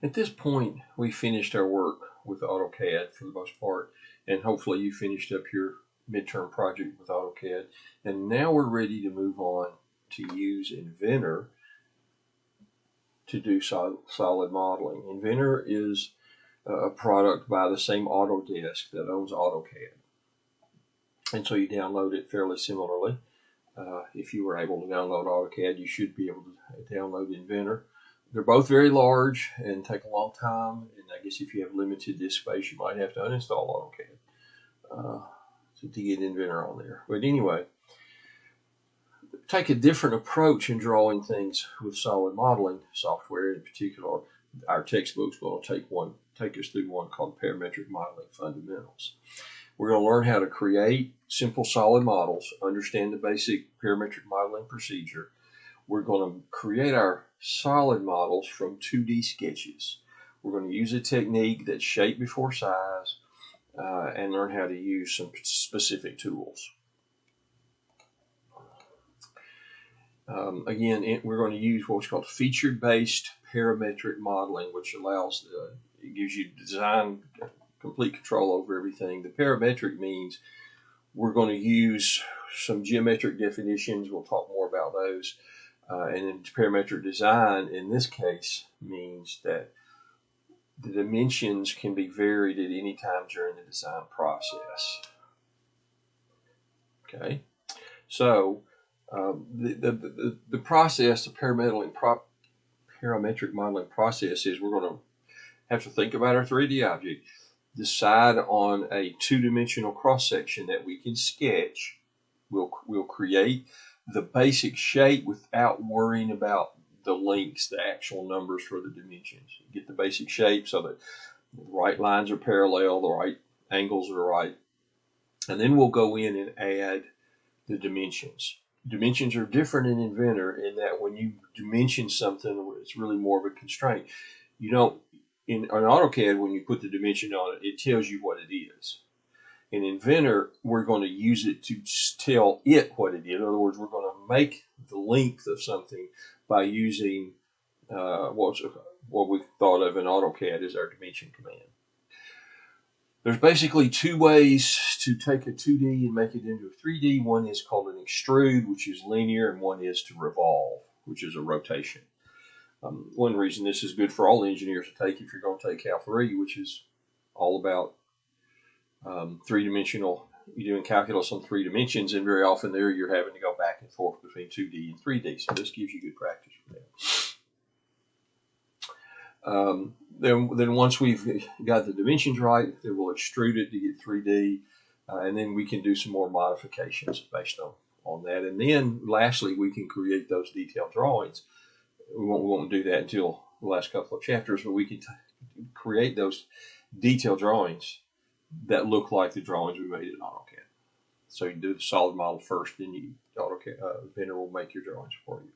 At this point, we finished our work with AutoCAD for the most part, and hopefully you finished up your midterm project with AutoCAD. And now we're ready to move on to use Inventor to do solid modeling. Inventor is a product by the same Autodesk that owns AutoCAD. And so you download it fairly similarly. If you were able to download AutoCAD, you should be able to download Inventor. They're both very large and take a long time. And I guess if you have limited disk space, you might have to uninstall AutoCAD to get Inventor on there. But anyway, take a different approach in drawing things with solid modeling software. In particular, our textbook's going to take us through one called Parametric Modeling Fundamentals. We're going to learn how to create simple solid models, understand the basic parametric modeling procedure. We're going to create our solid models from 2D sketches. We're going to use a technique that's shape before size and learn how to use some specific tools. Again, we're going to use what's called feature-based parametric modeling, which it gives you design complete control over everything. The parametric means we're going to use some geometric definitions. We'll talk more about those. And then parametric design, in this case, means that the dimensions can be varied at any time during the design process. Okay, so the process, the parametric modeling process is we're going to have to think about our 3D object, decide on a two-dimensional cross-section that we can sketch. We'll create the basic shape without worrying about the lengths, the actual numbers for the dimensions. You get the basic shape so that the right lines are parallel, the right angles are right. And then we'll go in and add the dimensions. Dimensions are different in Inventor in that when you dimension something, it's really more of a constraint. You don't, in AutoCAD, when you put the dimension on it, it tells you what it is. In Inventor, we're going to use it to tell it what it is. In other words, we're going to make the length of something by using what we thought of in AutoCAD as our dimension command. There's basically two ways to take a 2D and make it into a 3D. One is called an extrude, which is linear, and one is to revolve, which is a rotation. One reason this is good for all engineers to take if you're going to take Cal 3, which is all about three-dimensional, you're doing calculus on 3 dimensions, and very often there you're having to go back and forth between 2D and 3D. So this gives you good practice for that. Then once we've got the dimensions right, then we'll extrude it to get 3D, and then we can do some more modifications based on that. And then lastly, we can create those detailed drawings. We won't do that until the last couple of chapters, but we can create those detailed drawings that look like the drawings we made in AutoCAD. So you do the solid model first, then Inventor will make your drawings for you.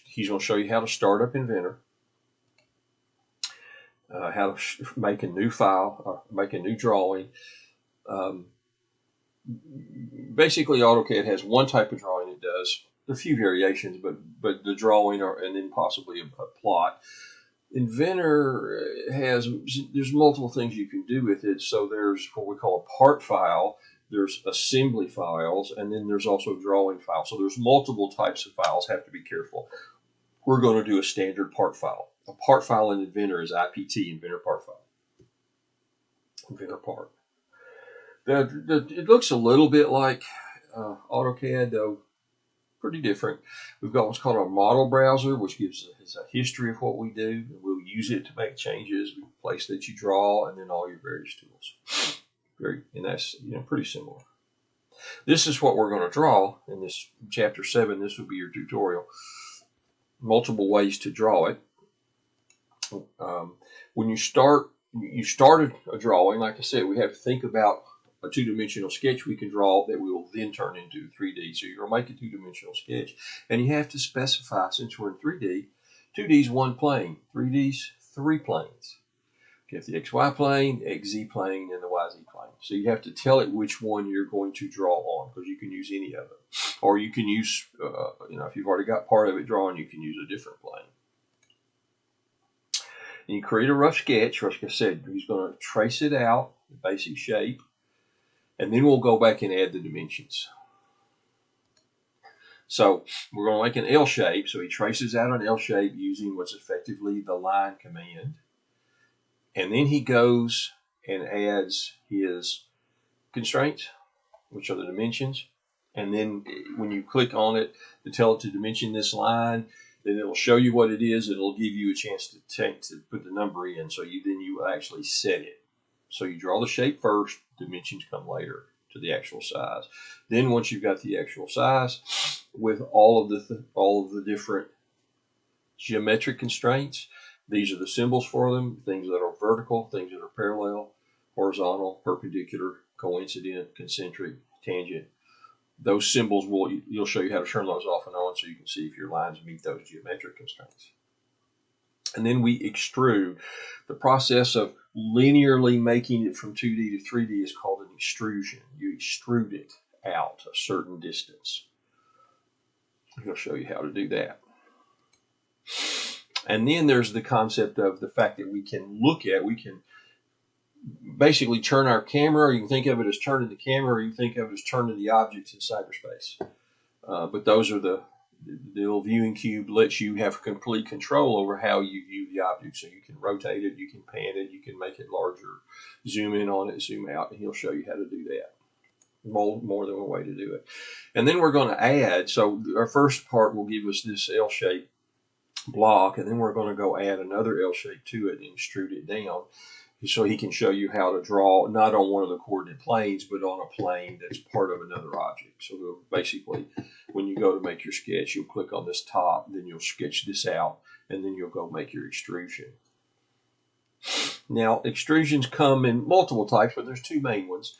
He's going to show you how to start up Inventor, how to make a new file, make a new drawing. Basically, AutoCAD has one type of drawing it does. There are a few variations, but the drawing and then possibly a plot. Inventor there's multiple things you can do with it. So there's what we call a part file, there's assembly files, and then there's also drawing files. So there's multiple types of files. Have to be careful. We're going to do a standard part file. A part file in Inventor is IPT, Inventor part file. Inventor part. It looks a little bit like AutoCAD, though pretty different. We've got what's called our model browser, which gives us a history of what we do. We'll use it to make changes, the place that you draw, and then all your various tools. And that's pretty similar. This is what we're going to draw in this chapter 7. This will be your tutorial. Multiple ways to draw it. When you started a drawing, like I said, we have to think about a two-dimensional sketch we can draw that we will then turn into 3D. So you're going to make a two-dimensional sketch, and you have to specify, since we're in 3D, 2D is one plane, 3D is 3 planes. You have the XY plane, XZ plane, and the YZ plane. So you have to tell it which one you're going to draw on, because you can use any of them. Or you can use, if you've already got part of it drawn, you can use a different plane. And you create a rough sketch. Like I said, he's going to trace it out, the basic shape, and then we'll go back and add the dimensions. So we're going to make an L shape. So he traces out an L shape using what's effectively the line command. And then he goes and adds his constraints, which are the dimensions. And then when you click on it to tell it to dimension this line, then it'll show you what it is. It'll give you a chance to put the number in. So you actually set it. So you draw the shape first, dimensions come later to the actual size. Then once you've got the actual size with all of the different geometric constraints, these are the symbols for them, things that are vertical, things that are parallel, horizontal, perpendicular, coincident, concentric, tangent. Those symbols you'll show you how to turn those off and on so you can see if your lines meet those geometric constraints. And then we extrude. The process of linearly making it from 2D to 3D is called an extrusion. You extrude it out a certain distance. I'll show you how to do that. And then there's the concept of the fact that we can basically turn our camera, or you can think of it as turning the camera, or you can think of it as turning the objects in cyberspace. But those are the little viewing cube lets you have complete control over how you view the object. So you can rotate it, you can pan it, you can make it larger, zoom in on it, zoom out, and he'll show you how to do that. More than one way to do it. And then we're going to add, so our first part will give us this L shape block, and then we're going to go add another L shape to it and extrude it down so he can show you how to draw not on one of the coordinate planes but on a plane that's part of another object. So basically when you go to make your sketch, you'll click on this top, then you'll sketch this out, and then you'll go make your extrusion. Now extrusions come in multiple types, but there's two main ones,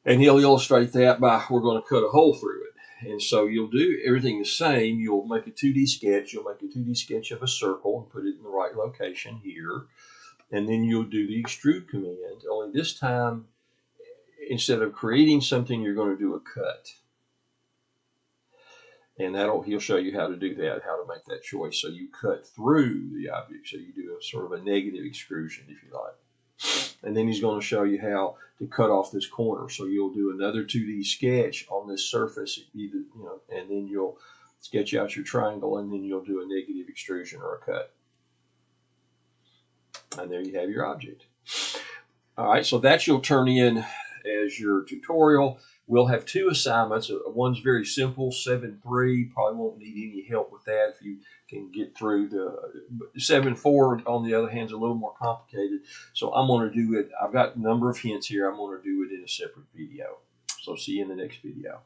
and he'll illustrate that by we're going to cut a hole through it. And so you'll do everything the same. You'll make a 2D sketch. You'll make a 2D sketch of a circle and put it in the right location here. And then you'll do the extrude command. Only this time, instead of creating something, you're going to do a cut. And he'll show you how to do that, how to make that choice. So you cut through the object. So you do a sort of a negative extrusion, if you like. And then he's going to show you how to cut off this corner. So you'll do another 2D sketch on this surface, and then you'll sketch out your triangle, and then you'll do a negative extrusion or a cut. And there you have your object. All right, so that you'll turn in as your tutorial. We'll have two assignments. One's very simple, 7.3. Probably won't need any help with that if you can get through. The 7.4, on the other hand, is a little more complicated. So I'm going to do it. I've got a number of hints here. I'm going to do it in a separate video. So see you in the next video.